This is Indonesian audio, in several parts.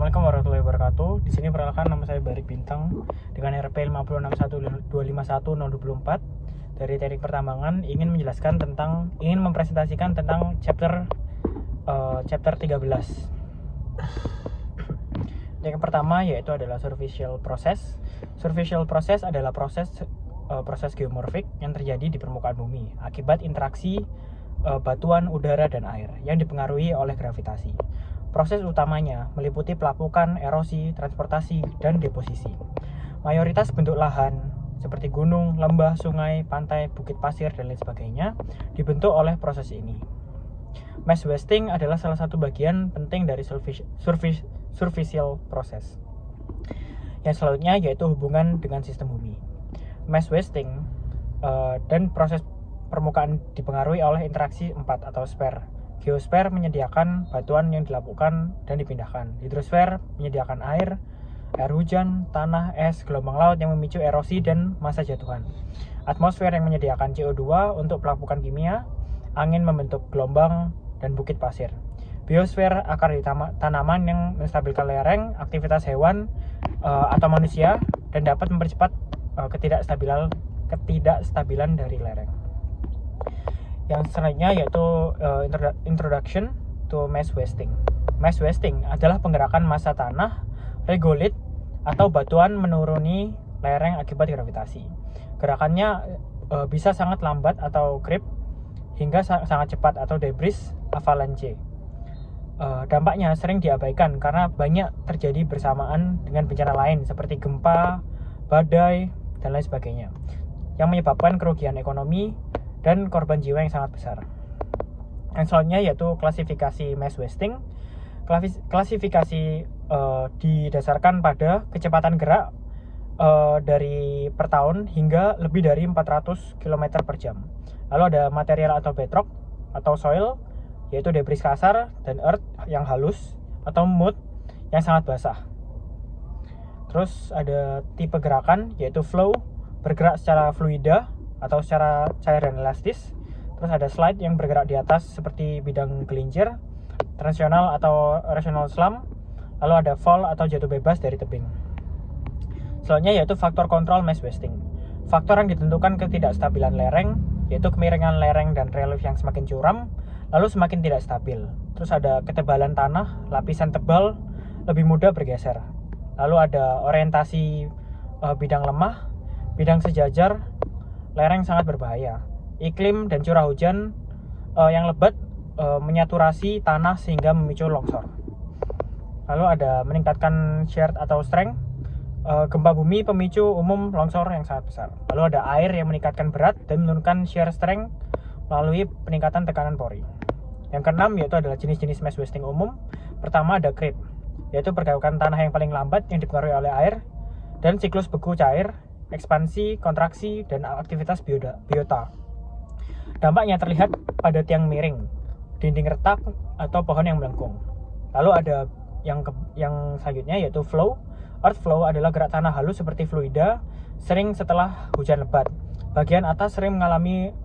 Assalamualaikum warahmatullahi wabarakatuh. Di sini perkenalkan, nama saya Barik Bintang dengan RP 561251024 dari Teknik Pertambangan, ingin mempresentasikan tentang chapter 13. Yang pertama yaitu adalah superficial process. Superficial process adalah proses geomorfik yang terjadi di permukaan bumi akibat interaksi batuan, udara, dan air yang dipengaruhi oleh gravitasi. Proses utamanya meliputi pelapukan, erosi, transportasi, dan deposisi. Mayoritas bentuk lahan seperti gunung, lembah, sungai, pantai, bukit pasir, dan lain sebagainya dibentuk oleh proses ini. Mass wasting adalah salah satu bagian penting dari superficial process. Yang selanjutnya yaitu hubungan dengan sistem bumi. Mass wasting dan proses permukaan dipengaruhi oleh interaksi 4 atau sphere. Geosfer menyediakan batuan yang dilapukan dan dipindahkan. Hidrosfer menyediakan air hujan, tanah, es, gelombang laut yang memicu erosi dan massa jatuhan. Atmosfer yang menyediakan CO2 untuk pelapukan kimia, angin membentuk gelombang, dan bukit pasir. Biosfer akar di tanaman yang menstabilkan lereng, aktivitas hewan atau manusia, dan dapat mempercepat ketidakstabilan dari lereng. Yang selanjutnya yaitu introduction to mass wasting. Mass wasting adalah penggerakan massa tanah, regolith, atau batuan menuruni lereng akibat gravitasi. Gerakannya bisa sangat lambat atau creep hingga sangat cepat atau debris avalanche. Dampaknya sering diabaikan karena banyak terjadi bersamaan dengan bencana lain seperti gempa, badai, dan lain sebagainya, yang menyebabkan kerugian ekonomi dan korban jiwa yang sangat besar. Yang selanjutnya yaitu klasifikasi mass wasting. Klasifikasi didasarkan pada kecepatan gerak dari per tahun hingga lebih dari 400 km per jam. Lalu ada material atau bedrock atau soil, yaitu debris kasar, dan earth yang halus atau mud yang sangat basah. Terus ada tipe gerakan yaitu flow, bergerak secara fluida atau secara cair dan elastis. Terus ada slide yang bergerak di atas seperti bidang gelincir, transitional atau rational slump. Lalu ada fall atau jatuh bebas dari tebing. Selanjutnya yaitu faktor kontrol mass wasting. Faktor yang ditentukan ketidakstabilan lereng, yaitu kemiringan lereng dan relief yang semakin curam, lalu semakin tidak stabil. Terus ada ketebalan tanah, lapisan tebal lebih mudah bergeser. Lalu ada orientasi bidang lemah, bidang sejajar, lereng sangat berbahaya. Iklim dan curah hujan yang lebat menyaturasi tanah sehingga memicu longsor. Lalu ada meningkatkan shear atau strength. Gempa bumi pemicu umum longsor yang sangat besar. Lalu ada air yang meningkatkan berat dan menurunkan shear strength melalui peningkatan tekanan pori. Yang keenam yaitu adalah jenis-jenis mass wasting umum. Pertama ada creep, yaitu pergerakan tanah yang paling lambat yang dipengaruhi oleh air dan siklus beku cair, ekspansi, kontraksi, dan aktivitas biota. Dampaknya terlihat pada tiang miring, dinding retak, atau pohon yang melengkung. Lalu ada yang selanjutnya yaitu flow. Earth flow adalah gerak tanah halus seperti fluida, sering setelah hujan lebat. Bagian atas sering mengalami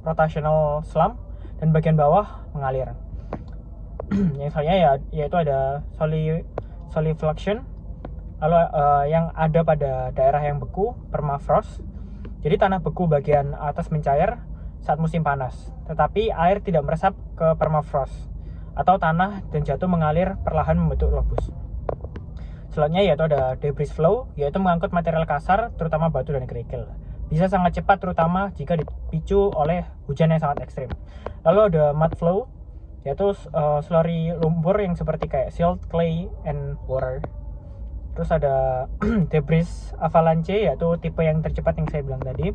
rotational slump dan bagian bawah mengalir. Yang selanjutnya yaitu ada solifluction. Lalu yang ada pada daerah yang beku, permafrost. Jadi tanah beku bagian atas mencair saat musim panas, tetapi air tidak meresap ke permafrost atau tanah dan jatuh mengalir perlahan membentuk lobus. Selanjutnya yaitu ada debris flow, yaitu mengangkut material kasar terutama batu dan kerikil. Bisa sangat cepat terutama jika dipicu oleh hujan yang sangat ekstrim. Lalu ada mud flow, yaitu slurry lumpur yang seperti kayak silt, clay, and water. Terus ada debris avalanche, yaitu tipe yang tercepat yang saya bilang tadi.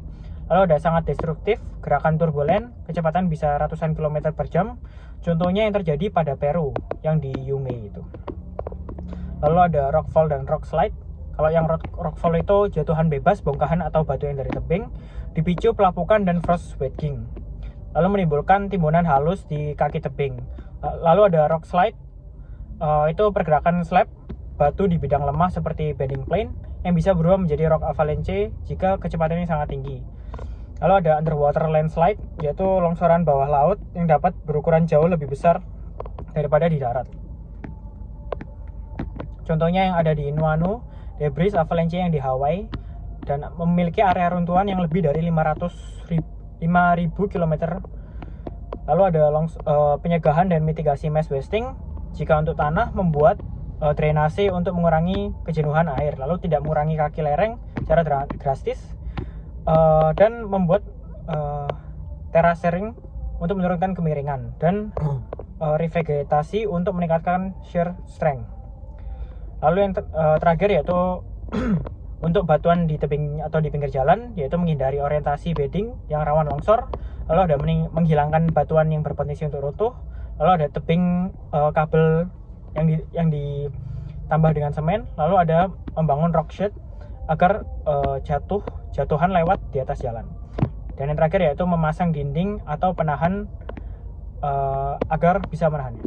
Lalu ada sangat destruktif, gerakan turbulen, kecepatan bisa ratusan kilometer per jam. Contohnya yang terjadi pada Peru, yang di Yungay itu. Lalu ada rockfall dan rock slide. Kalau yang rockfall itu jatuhan bebas, bongkahan atau batu yang dari tebing, dipicu pelapukan dan frost wedging, lalu menimbulkan timbunan halus di kaki tebing. Lalu ada rock slide, itu pergerakan slab batu di bidang lemah seperti bending plane yang bisa berubah menjadi rock avalanche jika kecepatannya sangat tinggi. Lalu ada underwater landslide, yaitu longsoran bawah laut yang dapat berukuran jauh lebih besar daripada di darat. Contohnya yang ada di Nuanu, debris avalanche yang di Hawaii, dan memiliki area runtuhan yang lebih dari 5.000 km. Lalu ada pencegahan dan mitigasi mass wasting. Jika untuk tanah, membuat drainase untuk mengurangi kejenuhan air, lalu tidak mengurangi kaki lereng secara drastis, dan membuat terracing untuk menurunkan kemiringan, dan revegetasi untuk meningkatkan shear strength. Lalu yang terakhir yaitu untuk batuan di tebing atau di pinggir jalan, yaitu menghindari orientasi bedding yang rawan longsor. Lalu ada menghilangkan batuan yang berpotensi untuk runtuh. Lalu ada tebing kabel yang ditambah dengan semen. Lalu ada membangun rock shed agar jatuhan lewat di atas jalan. Dan yang terakhir yaitu memasang dinding atau penahan agar bisa menahannya.